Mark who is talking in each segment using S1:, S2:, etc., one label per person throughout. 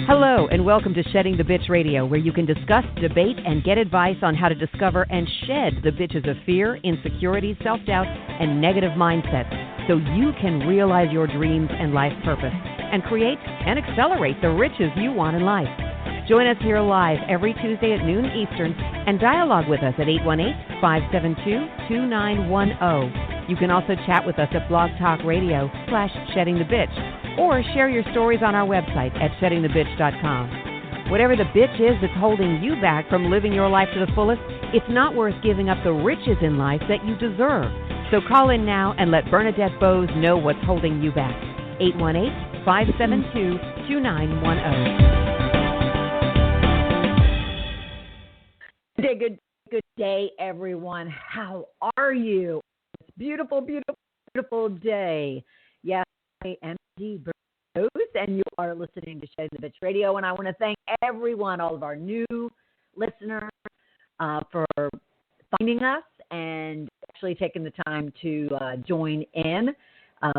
S1: Hello, and welcome to Shedding the Bitch Radio, where you can discuss, debate, and get advice on how to discover and shed the bitches of fear, insecurity, self-doubt, and negative mindsets so you can realize your dreams and life purpose and create and accelerate the riches you want in life. Join us here live every Tuesday at noon Eastern and dialogue with us at 818-572-2910. You can also chat with us at Blog Talk Radio /Shedding the Bitch, or share your stories on our website at sheddingthebitch.com. Whatever the bitch is that's holding you back from living your life to the fullest, it's not worth giving up the riches in life that you deserve. So call in now and let Bernadette Bowes know what's holding you back. 818-572-2910.
S2: Good day, everyone. How are you? It's beautiful, beautiful, beautiful day. Yes, I am MD Bowes, and you are listening to Shedding the Bitch Radio. And I want to thank everyone, all of our new listeners, for finding us and actually taking the time to join in.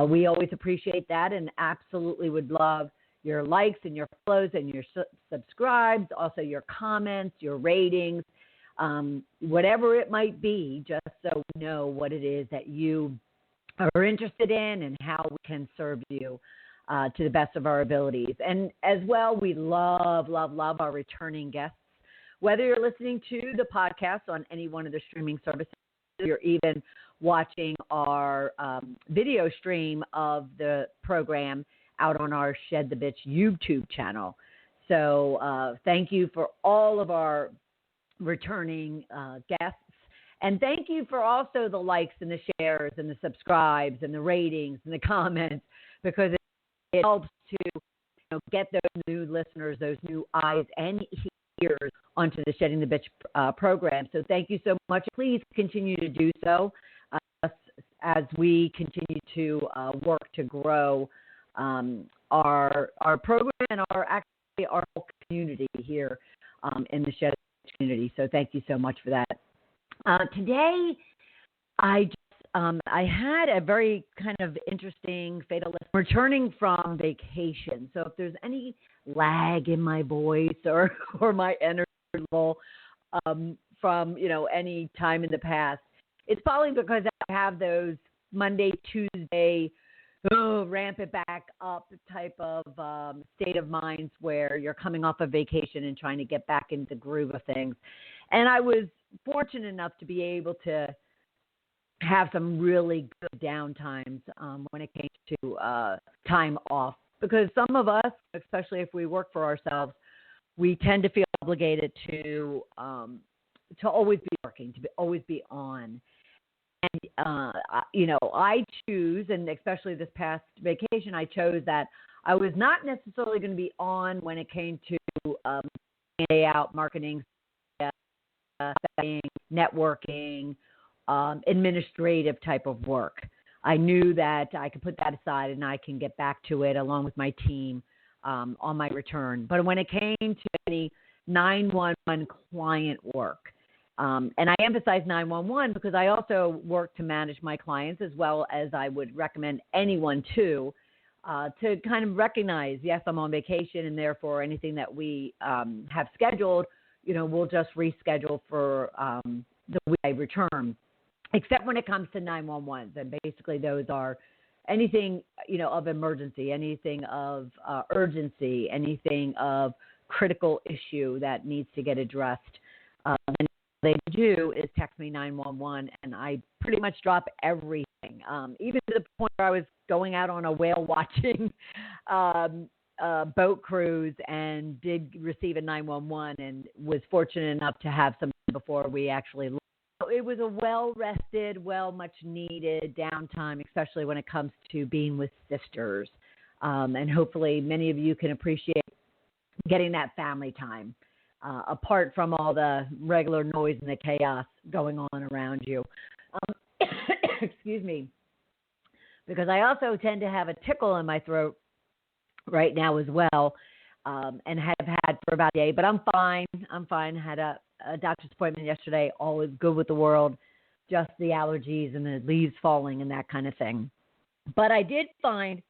S2: We always appreciate that and absolutely would love your likes and your follows and your subscribes, also your comments, your ratings, whatever it might be, just so we know what it is that you are interested in and how we can serve you to the best of our abilities. And as well, we love, love, love our returning guests. Whether you're listening to the podcast on any one of the streaming services, you're even watching our video stream of the program out on our Shed the Bitch YouTube channel. So thank you for all of our returning guests. And thank you for also the likes and the shares and the subscribes and the ratings and the comments, because it helps to get those new listeners, those new eyes and ears onto the Shedding the Bitch program. So thank you so much. Please continue to do so as we continue to work to grow our program and our whole community here in the Shedding the Bitch community. So thank you so much for that. Today, I had a very kind of interesting fatal returning from vacation. So if there's any lag in my voice or my energy level from any time in the past, it's probably because I have those Monday, Tuesday, ramp it back up type of state of minds where you're coming off of vacation and trying to get back into the groove of things. And I was fortunate enough to be able to have some really good downtimes when it came to time off, because some of us, especially if we work for ourselves, we tend to feel obligated to always be working, to always be on. And I choose, and especially this past vacation, I chose that I was not necessarily going to be on when it came to day out marketing, networking, administrative type of work. I knew that I could put that aside and I can get back to it along with my team on my return. But when it came to any 911 client work, and I emphasize 911 because I also work to manage my clients, as well as I would recommend anyone to kind of recognize, yes, I'm on vacation, and therefore anything that we have scheduled, we'll just reschedule for the week I return, except when it comes to 911s. And basically those are anything, of emergency, anything of urgency, anything of critical issue that needs to get addressed. And what they do is text me 911, and I pretty much drop everything, even to the point where I was going out on a whale watching boat cruise and did receive a 911 and was fortunate enough to have some before we actually left. It was a well-rested, much-needed downtime, especially when it comes to being with sisters. And hopefully many of you can appreciate getting that family time, apart from all the regular noise and the chaos going on around you. Excuse me. Because I also tend to have a tickle in my throat right now as well, and have had for about a day, but I'm fine. Had a doctor's appointment yesterday. All is good with the world, just the allergies and the leaves falling and that kind of thing. But I did find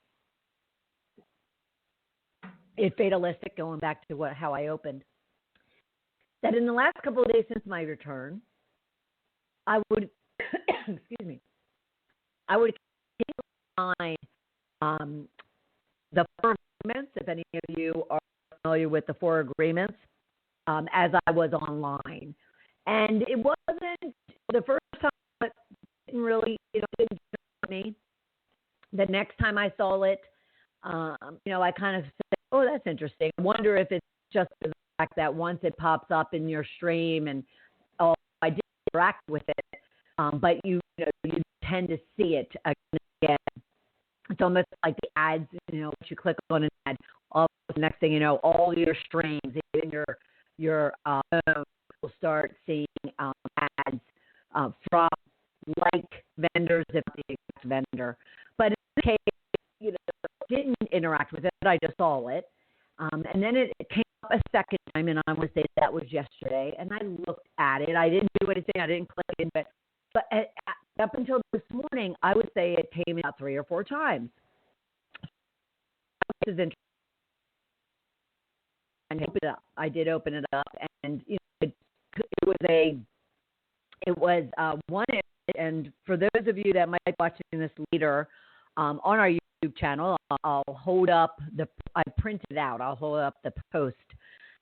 S2: it's fatalistic, going back to how I opened, that in the last couple of days since my return, I would, excuse me, I would find the four agreements, if any of you are familiar with the four agreements, as I was online. And it wasn't the first time, but it didn't really, didn't hurt me. The next time I saw it, I kind of said, oh, that's interesting. I wonder if it's just the fact that once it pops up in your stream and I did interact with it, but you tend to see it again and again. It's almost like the ads, once you click on an ad, the next thing you know, all your streams, even your phone will start seeing ads from like vendors, if the exact vendor. But in this case, didn't interact with it. I just saw it. And then it came up a second time, and I want to say that was yesterday. And I looked at it. I didn't do anything. I didn't click into it. But up until this morning, I would say it came out 3 or 4 times. This is interesting. And I did open it up, and it was one. And for those of you that might be watching this later on our YouTube channel, I'll hold up I printed it out. I'll hold up the post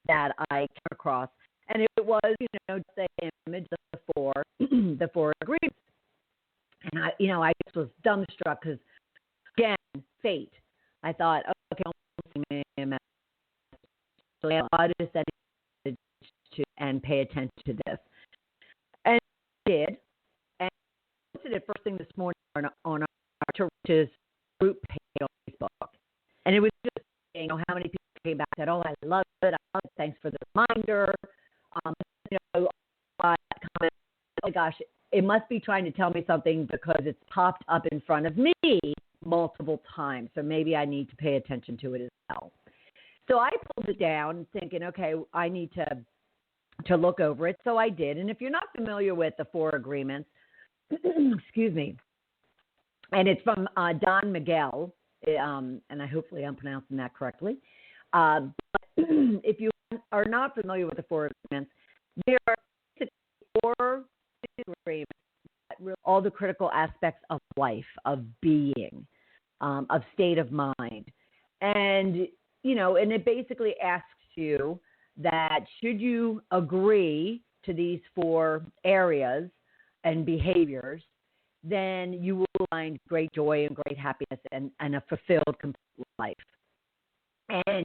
S2: that I came across, and it was the image of the four agreements. And I just was dumbstruck because, again, fate. I thought, okay, so God is sending a message to and pay attention to this, and I did. And I posted it first thing this morning on our church's group page on Facebook, and it was just how many people came back and said, "Oh, I love it. Thanks for the reminder." Comment, oh my gosh, it must be trying to tell me something because it's popped up in front of me multiple times. So maybe I need to pay attention to it as well. So I pulled it down thinking, okay, I need to look over it. So I did. And if you're not familiar with the four agreements, excuse me, and it's from Don Miguel, and hopefully I'm pronouncing that correctly. But if you are not familiar with the four agreements, there are 4 agreements that really all the critical aspects of life, of being, of state of mind. And, and it basically asks you that should you agree to these 4 areas and behaviors, then you will find great joy and great happiness and a fulfilled, complete life. And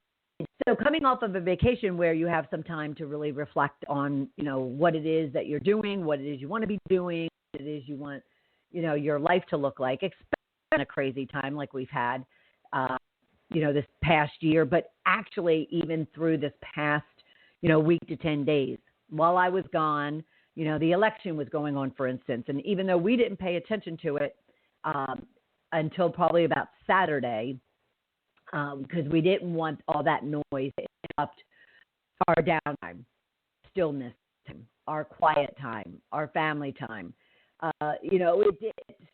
S2: so coming off of a vacation where you have some time to really reflect on, what it is that you're doing, what it is you want to be doing, what it is you want, your life to look like, especially in a crazy time like we've had, this past year, but actually even through this past, week to 10 days. While I was gone, the election was going on, for instance, and even though we didn't pay attention to it until probably about Saturday, because we didn't want all that noise to interrupt our downtime, stillness time, our quiet time, our family time. It did.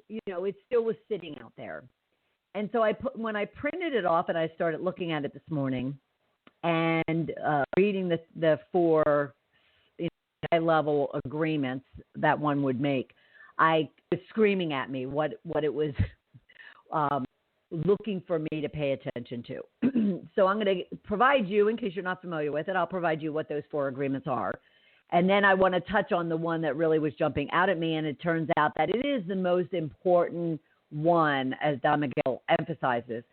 S2: It still was sitting out there. And so when I printed it off and I started looking at it this morning and reading the 4 high-level agreements that one would make, I was screaming at me what it was looking for me to pay attention to. So I'm going to provide you, in case you're not familiar with it, I'll provide you what those 4 agreements are. And then I want to touch on the one that really was jumping out at me, and it turns out that it is the most important one, as Don Miguel emphasizes,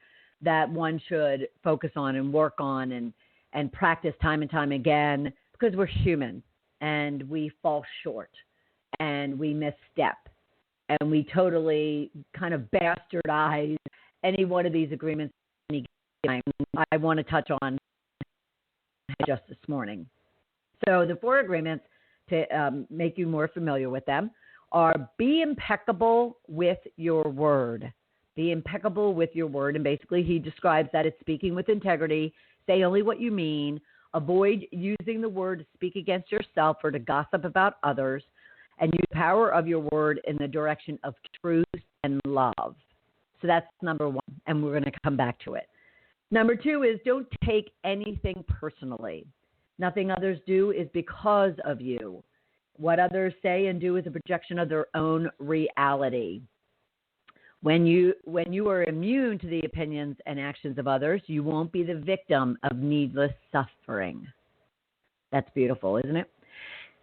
S2: that one should focus on and work on and practice time and time again, because we're human and we fall short and we misstep and we totally kind of bastardize any one of these agreements. I want to touch on just this morning. So the 4 agreements, to make you more familiar with them, are be impeccable with your word. Be impeccable with your word. And basically he describes that it's speaking with integrity, say only what you mean, avoid using the word to speak against yourself or to gossip about others, and use the power of your word in the direction of truth and love. So that's number 1, and we're going to come back to it. Number 2 is don't take anything personally. Nothing others do is because of you. What others say and do is a projection of their own reality. When you are immune to the opinions and actions of others, you won't be the victim of needless suffering. That's beautiful, isn't it?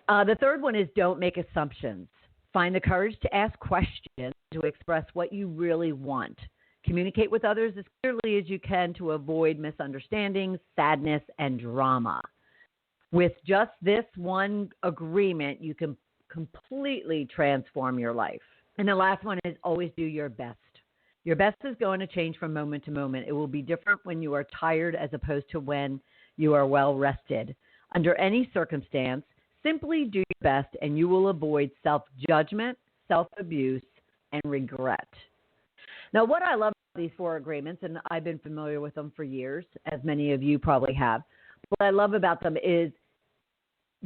S2: The third one is don't make assumptions. Find the courage to ask questions, to express what you really want. Communicate with others as clearly as you can to avoid misunderstandings, sadness, and drama. With just this one agreement, you can completely transform your life. And the last one is always do your best. Your best is going to change from moment to moment. It will be different when you are tired as opposed to when you are well rested. Under any circumstance, simply do your best and you will avoid self-judgment, self-abuse, and regret. Now, what I love about these 4 agreements, and I've been familiar with them for years, as many of you probably have, what I love about them is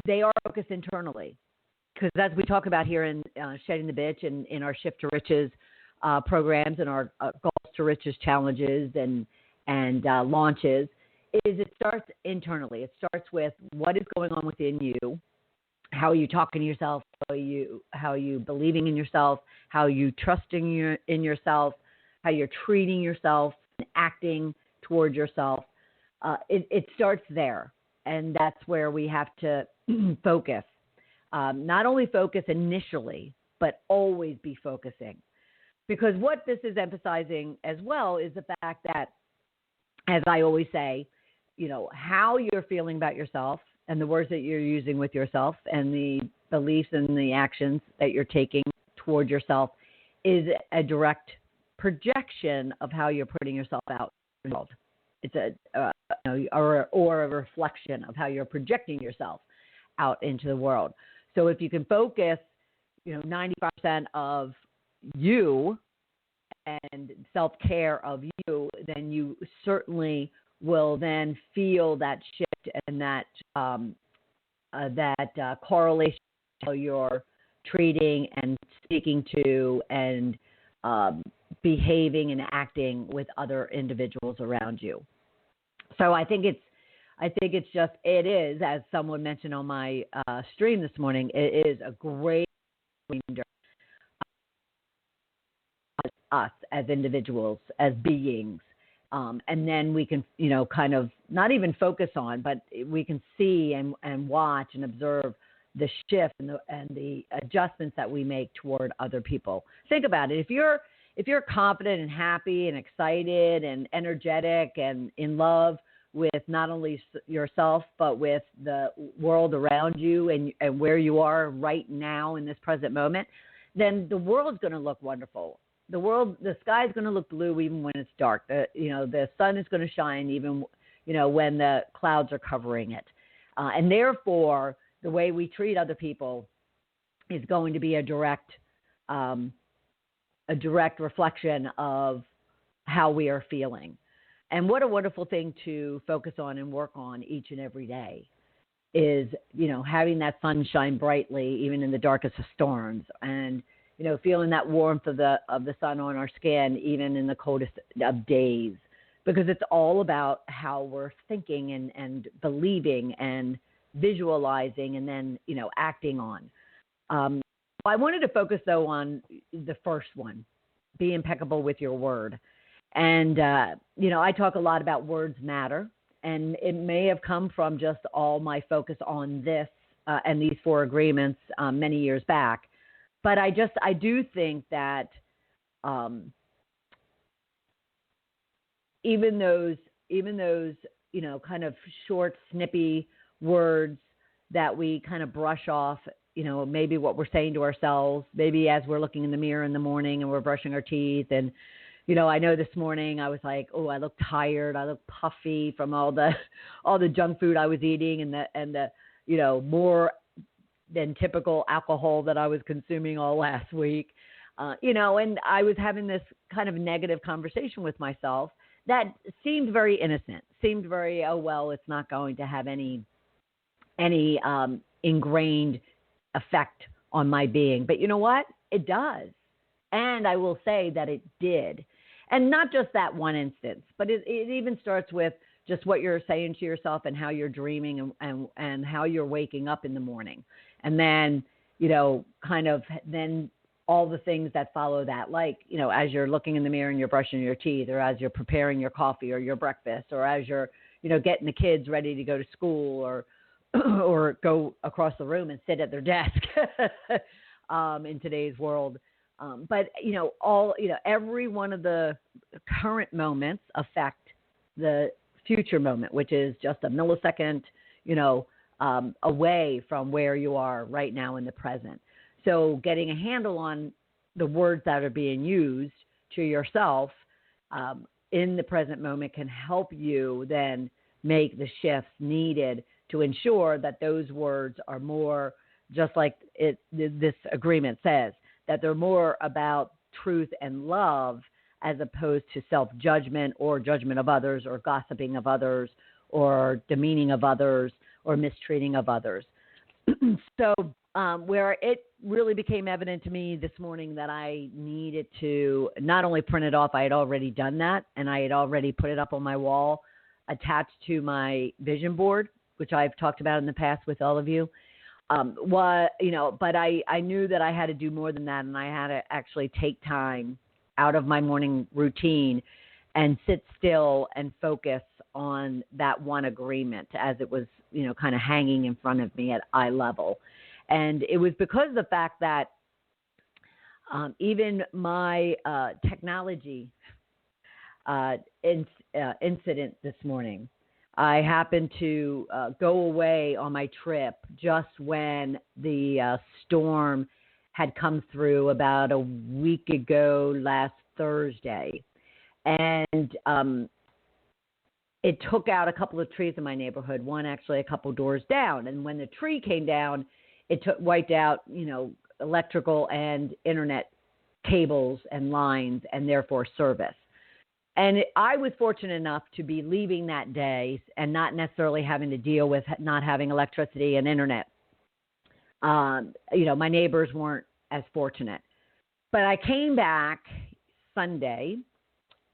S2: they are focused internally. Because as we talk about here in Shedding the Bitch and in our Shift to Riches programs and our Goals to Riches challenges and launches, is it starts internally. It starts with what is going on within you, how are you talking to yourself, how are you believing in yourself, how are you trusting in yourself, how you're treating yourself and acting towards yourself. It starts there, and that's where we have to focus. Not only focus initially, but always be focusing. Because what this is emphasizing as well is the fact that, as I always say, how you're feeling about yourself and the words that you're using with yourself and the beliefs and the actions that you're taking toward yourself is a direct projection of how you're putting yourself out in the world. It's or a reflection of how you're projecting yourself out into the world. So if you can focus, 95% of you and self-care of you, then you certainly will then feel that shift and that correlation how you're treating and speaking to and behaving and acting with other individuals around you. So I think it is, as someone mentioned on my stream this morning, it is a great reminder of us as individuals, as beings. And then we can, kind of not even focus on, but we can see and watch and observe the shift and the adjustments that we make toward other people. Think about it. If you're confident and happy and excited and energetic and in love with not only yourself, but with the world around you and where you are right now in this present moment, then the world's going to look wonderful. The sky is going to look blue even when it's dark. The sun is going to shine even, when the clouds are covering it. And therefore, the way we treat other people is going to be a direct reflection of how we are feeling. And what a wonderful thing to focus on and work on each and every day is, having that sun shine brightly even in the darkest of storms, and feeling that warmth of the sun on our skin even in the coldest of days, because it's all about how we're thinking and believing and visualizing and then acting on. I wanted to focus though on the first one, be impeccable with your word. And, I talk a lot about words matter, and it may have come from just all my focus on this and these 4 agreements many years back. But I do think that even those, kind of short, snippy words that we kind of brush off, maybe what we're saying to ourselves, maybe as we're looking in the mirror in the morning and we're brushing our teeth. And, I know this morning I was like, oh, I look tired. I look puffy from all the junk food I was eating and the more than typical alcohol that I was consuming all last week. And I was having this kind of negative conversation with myself that seemed very innocent, seemed very, oh, well, it's not going to have any ingrained effect on my being. But you know what? It does. And I will say that it did. And not just that one instance, but it even starts with just what you're saying to yourself and how you're dreaming and how you're waking up in the morning. And then, kind of then all the things that follow that, like, as you're looking in the mirror and you're brushing your teeth, or as you're preparing your coffee or your breakfast, or as you're, getting the kids ready to go to school, or go across the room and sit at their desk in today's world. But every one of the current moments affect the future moment, which is just a millisecond, away from where you are right now in the present. So getting a handle on the words that are being used to yourself in the present moment can help you then make the shifts needed to ensure that those words are more, just like this agreement says, that they're more about truth and love as opposed to self-judgment or judgment of others or gossiping of others or demeaning of others or mistreating of others. So where it really became evident to me this morning that I needed to not only print it off, I had already done that, and I had already put it up on my wall attached to my vision board, which I've talked about in the past with all of you. But I knew that I had to do more than that, and I had to actually take time out of my morning routine and sit still and focus on that one agreement as it was, kind of hanging in front of me at eye level. And it was because of the fact that even my technology incident this morning, I happened to go away on my trip just when the storm had come through about a week ago last Thursday. And it took out a couple of trees in my neighborhood, one actually a couple doors down. And when the tree came down, it wiped out, electrical and internet cables and lines and therefore service. And I was fortunate enough to be leaving that day and not necessarily having to deal with not having electricity and internet. My neighbors weren't as fortunate. But I came back Sunday,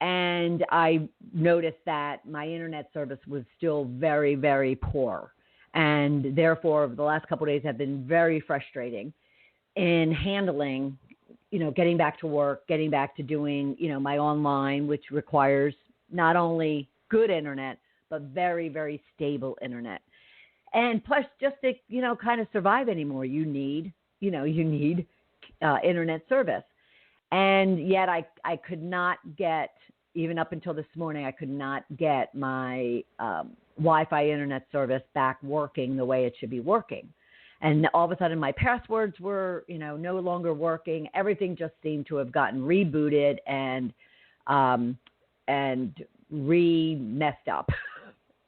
S2: and I noticed that my internet service was still very, very poor. And therefore, the last couple of days have been very frustrating in handling getting back to work, getting back to doing, my online, which requires not only good internet, but very, very stable internet. And plus just to, kind of survive anymore, you need internet service. And yet I could not get, even up until this morning, I could not get my Wi-Fi internet service back working the way it should be working. And all of a sudden my passwords were, no longer working. Everything just seemed to have gotten rebooted and messed up.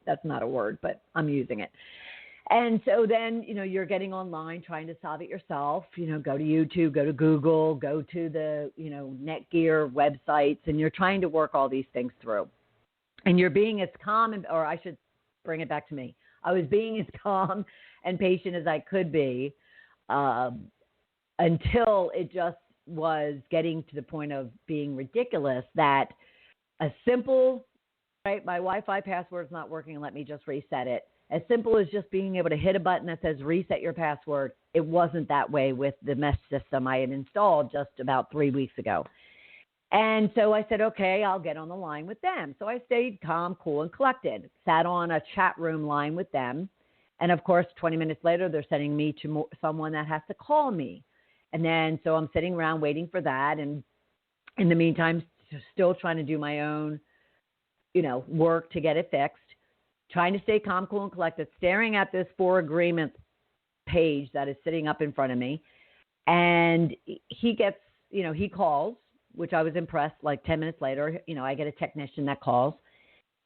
S2: That's not a word, but I'm using it. And so then, you're getting online, trying to solve it yourself, go to YouTube, go to Google, go to the, Netgear websites, and you're trying to work all these things through. And you're being as calm, or I should bring it back to me. I was being as calm and patient as I could be until it just was getting to the point of being ridiculous that a simple, right, my Wi-Fi password's not working, let me just reset it. As simple as just being able to hit a button that says reset your password, it wasn't that way with the mesh system I had installed just about 3 weeks ago. And so I said, okay, I'll get on the line with them. So I stayed calm, cool, and collected, sat on a chat room line with them. And, of course, 20 minutes later, they're sending me to someone that has to call me. And then so I'm sitting around waiting for that. And in the meantime, still trying to do my own, work to get it fixed, trying to stay calm, cool, and collected, staring at this 4 agreements page that is sitting up in front of me. And he gets, he calls, which I was impressed. Like 10 minutes later, I get a technician that calls.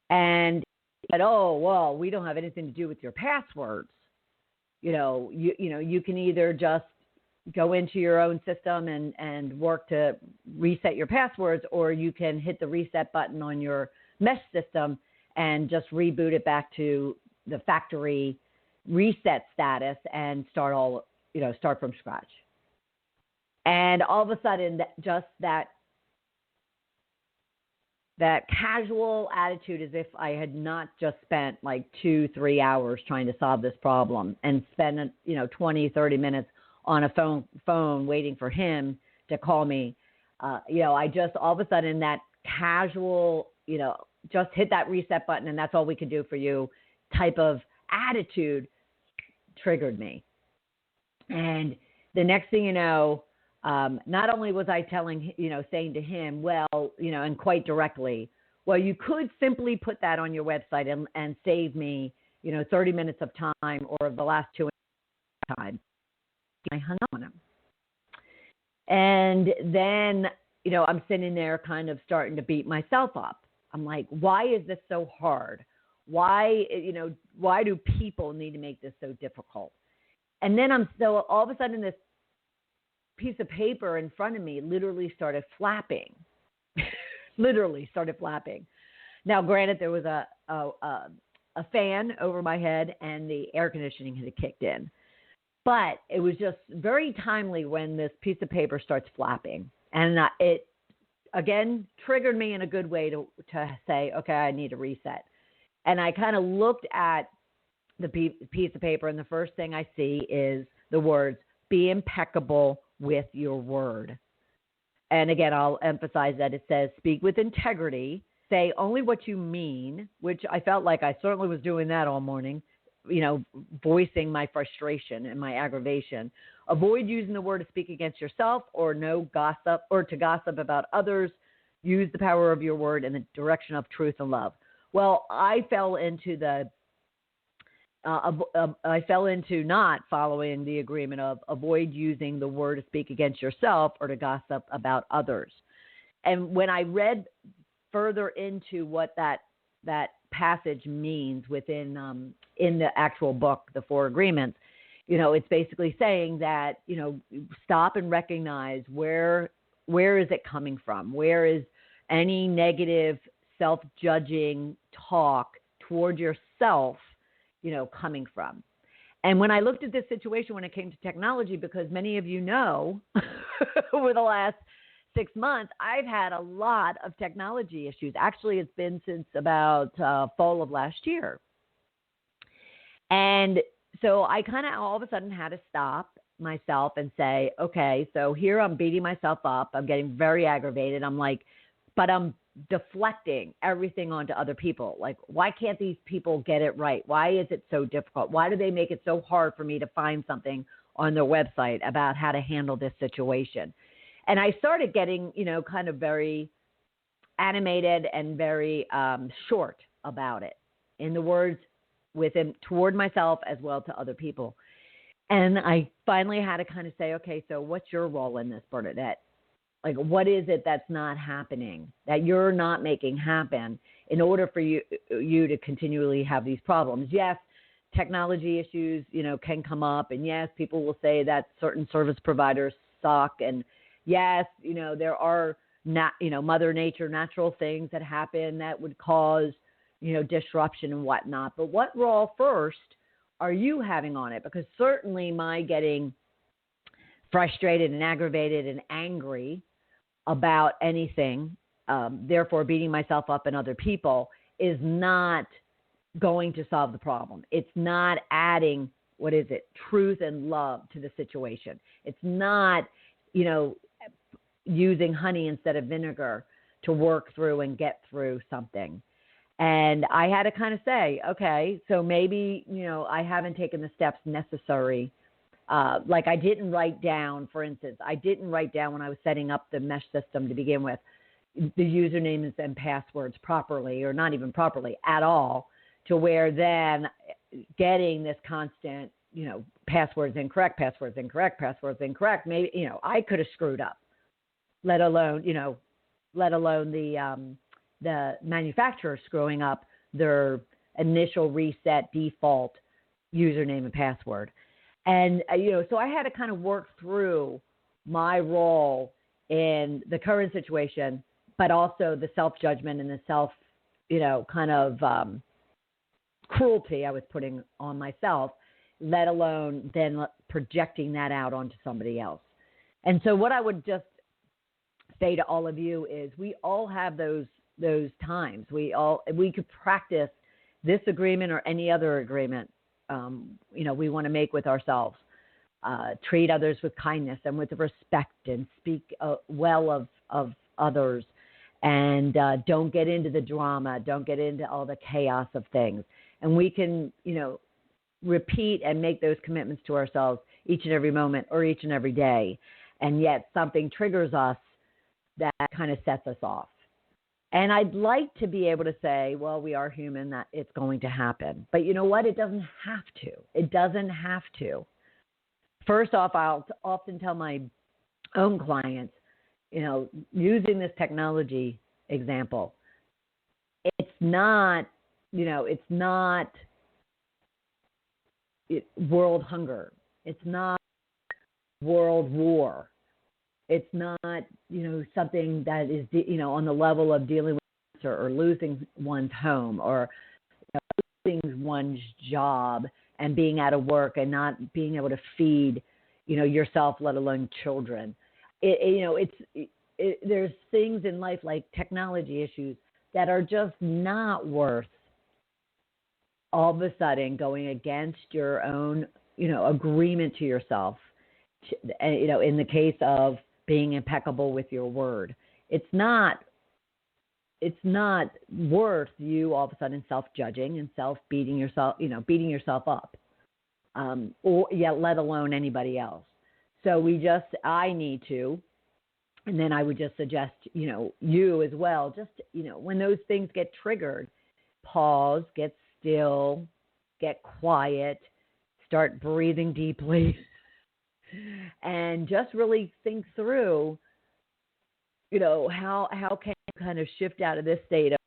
S2: And he said, oh, well, we don't have anything to do with your passwords. You can either just go into your own system and work to reset your passwords, or you can hit the reset button on your mesh system and just reboot it back to the factory reset status and start from scratch. And all of a sudden, just that that casual attitude as if I had not just spent like 2-3 hours trying to solve this problem and spend, 20, 30 minutes on a phone waiting for him to call me. I just all of a sudden that casual, just hit that reset button and that's all we can do for you type of attitude triggered me. And the next thing you know, not only was I saying to him, and quite directly, well, you could simply put that on your website and save me, 30 minutes of time or the last 2 time. I hung up on him. And then, I'm sitting there kind of starting to beat myself up. I'm like, why is this so hard? Why do people need to make this so difficult? And then all of a sudden this piece of paper in front of me literally started flapping. Now, granted, there was a fan over my head and the air conditioning had kicked in. But it was just very timely when this piece of paper starts flapping. And it, again, triggered me in a good way to say, okay, I need to reset. And I kind of looked at the piece of paper, and the first thing I see is the words, be impeccable with your word. And again, I'll emphasize that it says, speak with integrity, say only what you mean, which I felt like I certainly was doing that all morning. Voicing my frustration and my aggravation. Avoid using the word to speak against yourself or to gossip about others. Use the power of your word in the direction of truth and love. Well, I fell into not following the agreement of avoid using the word to speak against yourself or to gossip about others. And when I read further into what that passage means within in the actual book, the 4 Agreements, it's basically saying that, stop and recognize where is it coming from? Where is any negative self-judging talk toward yourself, coming from? And when I looked at this situation when it came to technology, because many of you know over the last 6 months, I've had a lot of technology issues. Actually, it's been since about fall of last year. And so I kind of all of a sudden had to stop myself and say, okay, so here I'm beating myself up. I'm getting very aggravated. I'm like, but I'm deflecting everything onto other people. Like, why can't these people get it right? Why is it so difficult? Why do they make it so hard for me to find something on their website about how to handle this situation? And I started getting, kind of very animated and very short about it, in the words toward myself as well to other people. And I finally had to kind of say, okay, so what's your role in this, Bernadette? Like, what is it that's not happening, that you're not making happen in order for you to continually have these problems? Yes, technology issues, can come up. And yes, people will say that certain service providers suck. And yes, there are Mother Nature, natural things that happen that would cause, disruption and whatnot. But what role first are you having on it? Because certainly my getting frustrated and aggravated and angry about anything, therefore beating myself up and other people, is not going to solve the problem. It's not adding, truth and love to the situation. It's not, using honey instead of vinegar to work through and get through something. And I had to kind of say, okay, so maybe, I haven't taken the steps necessary. Like I didn't write down, for instance, when I was setting up the mesh system to begin with, the usernames and passwords properly, or not even properly at all, to where then getting this constant, passwords incorrect. Maybe, I could have screwed up, let alone the manufacturer screwing up their initial reset default username and password. And, so I had to kind of work through my role in the current situation, but also the self-judgment and the self, cruelty I was putting on myself, let alone then projecting that out onto somebody else. And so what I would just say to all of you is we all have those times. We could practice this agreement or any other agreement, we want to make with ourselves. Treat others with kindness and with respect, and speak well of others. And don't get into the drama. Don't get into all the chaos of things. And we can, repeat and make those commitments to ourselves each and every moment or each and every day. And yet something triggers us that kind of sets us off. And I'd like to be able to say, well, we are human, that it's going to happen. But you know what? It doesn't have to. It doesn't have to. First off, I'll often tell my own clients, using this technology example, it's not world hunger. It's not world war. It's not, something that is, on the level of dealing with cancer or losing one's home or losing one's job and being out of work and not being able to feed, yourself, let alone children. There's things in life like technology issues that are just not worth all of a sudden going against your own, agreement to yourself. In the case of being impeccable with your word, it's not worth you all of a sudden self-judging and beating yourself up, or let alone anybody else. So I need to, and then I would just suggest, you as well, just, when those things get triggered, pause, get still, get quiet, start breathing deeply, and just really think through, how can you kind of shift out of this state of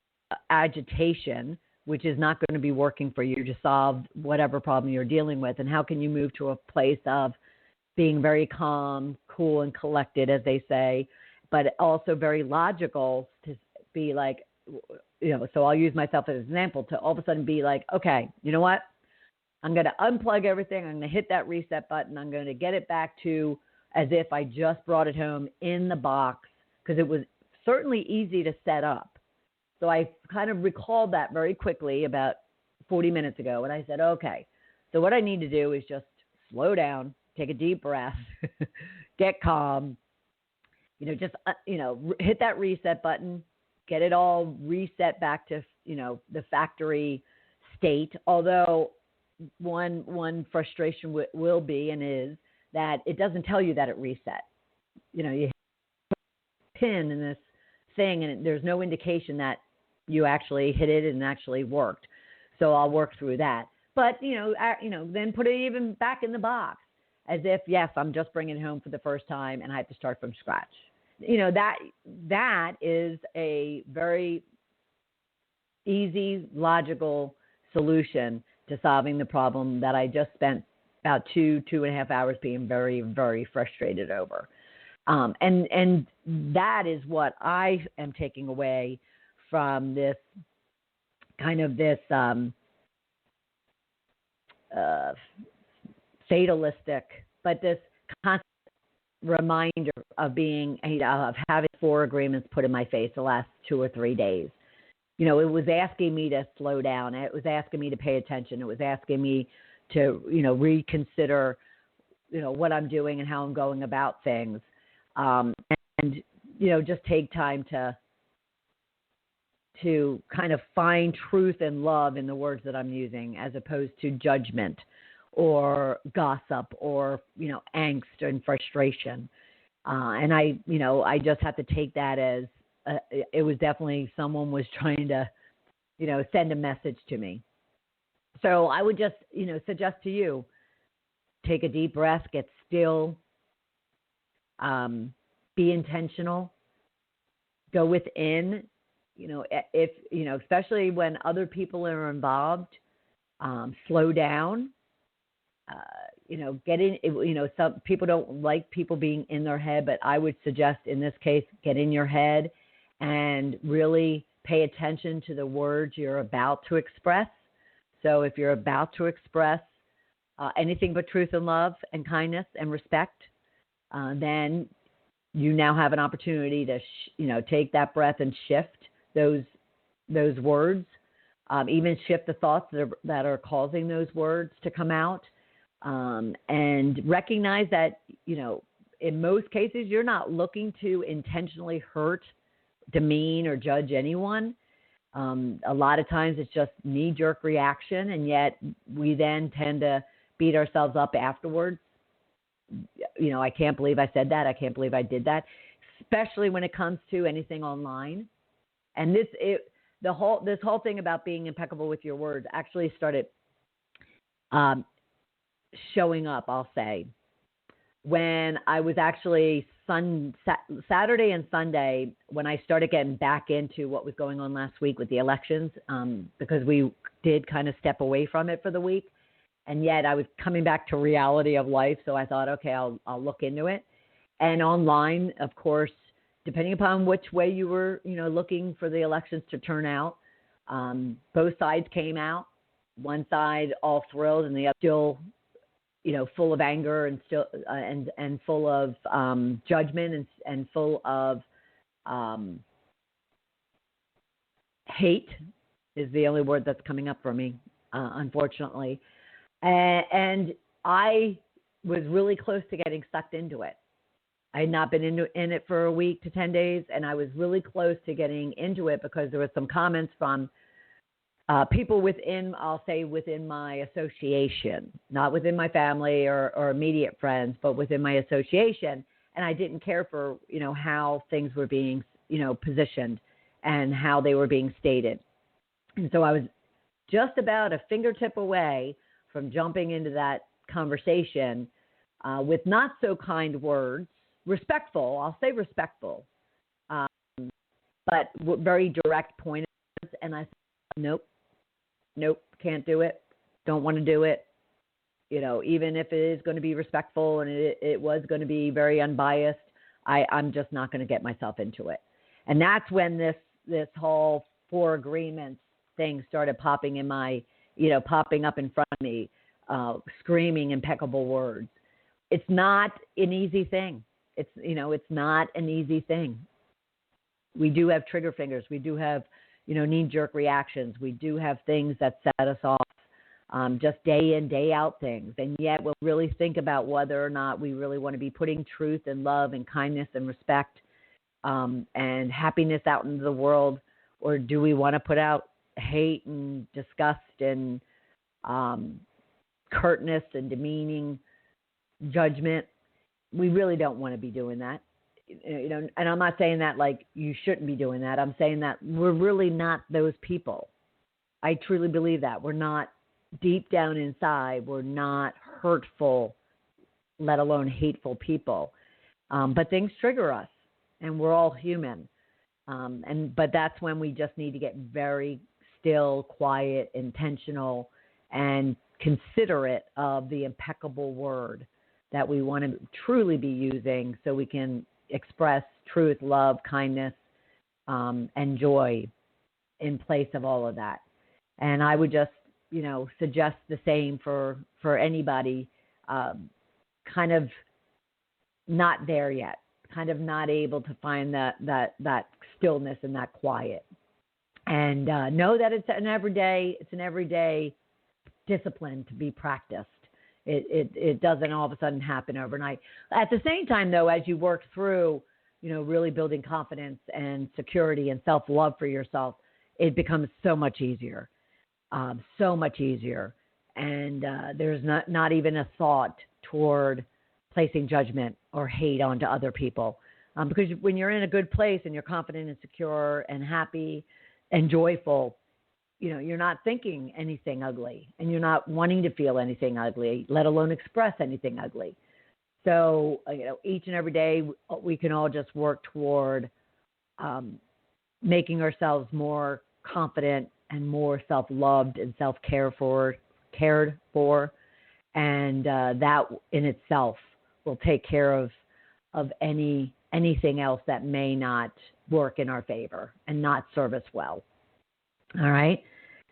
S2: agitation, which is not going to be working for you to solve whatever problem you're dealing with, and how can you move to a place of being very calm, cool, and collected, as they say, but also very logical to be like, so I'll use myself as an example, to all of a sudden be like, okay, you know what? I'm going to unplug everything. I'm going to hit that reset button. I'm going to get it back to as if I just brought it home in the box, because it was certainly easy to set up. So I kind of recalled that very quickly about 40 minutes ago. And I said, okay, so what I need to do is just slow down, take a deep breath, get calm, just, hit that reset button, get it all reset back to, the factory state. Although one frustration will be and is that it doesn't tell you that it reset. You hit a pin in this thing and there's no indication that you actually hit it and actually worked. So I'll work through that. But, then put it even back in the box as if, yes, I'm just bringing it home for the first time and I have to start from scratch. That is a very easy, logical solution to solving the problem that I just spent about 2.5 hours being very, very frustrated over. And that is what I am taking away from this kind of this fatalistic, but this constant reminder of of having 4 agreements put in my face the last 2 or 3 days. It was asking me to slow down. It was asking me to pay attention. It was asking me to, reconsider, what I'm doing and how I'm going about things. And, just take time to kind of find truth and love in the words that I'm using, as opposed to judgment or gossip or, angst and frustration. And I just have to take that as it was definitely someone was trying to, send a message to me. So I would just, suggest to you, take a deep breath, get still, be intentional, go within, if, especially when other people are involved, slow down, get in, some people don't like people being in their head, but I would suggest in this case, get in your head and really pay attention to the words you're about to express. So if you're about to express anything but truth and love and kindness and respect, then you now have an opportunity to, take that breath and shift those words, even shift the thoughts that are causing those words to come out, and recognize that, in most cases, you're not looking to intentionally hurt, demean, or judge anyone. A lot of times it's just knee-jerk reaction, and yet we then tend to beat ourselves up afterwards. I can't believe I said that. I can't believe I did that, especially when it comes to anything online. And this whole thing about being impeccable with your words actually started showing up, I'll say, when I was actually Saturday and Sunday, when I started getting back into what was going on last week with the elections, because we did kind of step away from it for the week. And yet I was coming back to reality of life. So I thought, okay, I'll look into it. And online, of course, depending upon which way you were, looking for the elections to turn out, both sides came out. One side all thrilled, and the other still, full of anger and still and full of judgment and full of hate is the only word that's coming up for me, unfortunately. And I was really close to getting sucked into it. I had not been in it for a week to 10 days, and I was really close to getting into it because there were some comments from people within my association, not within my family or immediate friends, but within my association. And I didn't care for, how things were being, positioned and how they were being stated. And so I was just about a fingertip away from jumping into that conversation with not so kind words, respectful, I'll say respectful, but very direct pointers. And I said, nope, can't do it. Don't want to do it. Even if it is going to be respectful and it was going to be very unbiased, I'm just not going to get myself into it. And that's when this whole 4 agreements thing started popping up in front of me, screaming impeccable words. It's not an easy thing. It's not an easy thing. We do have trigger fingers. We do have, knee-jerk reactions. We do have things that set us off, just day in, day out things. And yet we'll really think about whether or not we really want to be putting truth and love and kindness and respect and happiness out into the world, or do we want to put out hate and disgust and curtness and demeaning judgment? We really don't want to be doing that. And I'm not saying that like you shouldn't be doing that. I'm saying that we're really not those people. I truly believe that. We're not, deep down inside, we're not hurtful, let alone hateful people. But things trigger us, and we're all human. But that's when we just need to get very still, quiet, intentional, and considerate of the impeccable word that we want to truly be using so we can express truth, love, kindness, and joy in place of all of that. And I would just, suggest the same for anybody kind of not there yet, kind of not able to find that stillness and that quiet. And know that it's an everyday discipline to be practiced. It doesn't all of a sudden happen overnight. At the same time, though, as you work through, really building confidence and security and self-love for yourself, it becomes so much easier, And there's not even a thought toward placing judgment or hate onto other people. Because when you're in a good place and you're confident and secure and happy and joyful, you're not thinking anything ugly, and you're not wanting to feel anything ugly, let alone express anything ugly. So, each and every day we can all just work toward making ourselves more confident and more self-loved and cared for. And that in itself will take care of anything else that may not work in our favor and not serve us well. All right.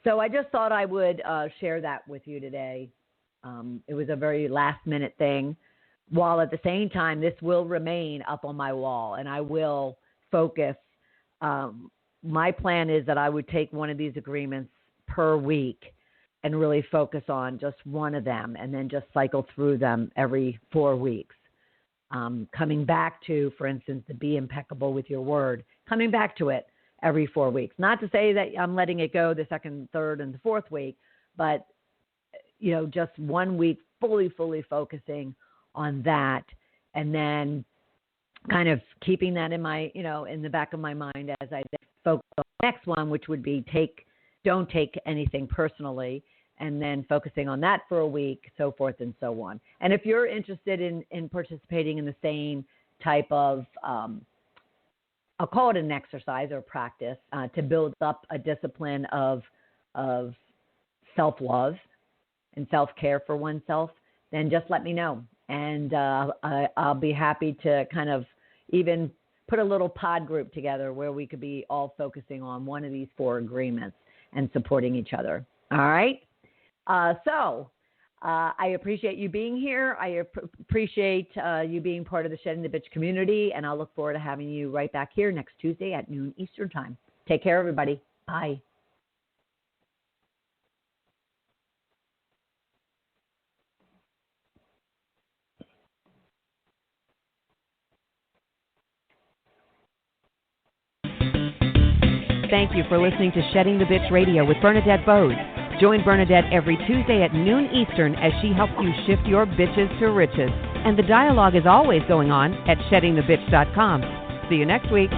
S2: So I just thought I would share that with you today. It was a very last-minute thing, while at the same time, this will remain up on my wall, and I will focus my plan is that I would take one of these agreements per week and really focus on just one of them and then just cycle through them every 4 weeks. Coming back to, for instance, the Be Impeccable With Your Word, coming back to it every 4 weeks. Not to say that I'm letting it go the second, third, and the fourth week, but, just 1 week fully focusing on that, and then kind of keeping that in my, in the back of my mind as I focus on the next one, which would be don't take anything personally, and then focusing on that for a week, so forth and so on. And if you're interested in participating in the same type of, I'll call it an exercise or practice to build up a discipline of self-love and self-care for oneself, then just let me know. And I'll be happy to kind of even put a little pod group together where we could be all focusing on one of these 4 agreements and supporting each other. All right? So I appreciate you being here. I appreciate you being part of the Shedding the Bitch community, and I'll look forward to having you right back here next Tuesday at noon Eastern Time. Take care, everybody. Bye.
S1: Thank you for listening to Shedding the Bitch Radio with Bernadette Bose. Join Bernadette every Tuesday at noon Eastern as she helps you shift your bitches to riches. And the dialogue is always going on at sheddingthebitch.com. See you next week.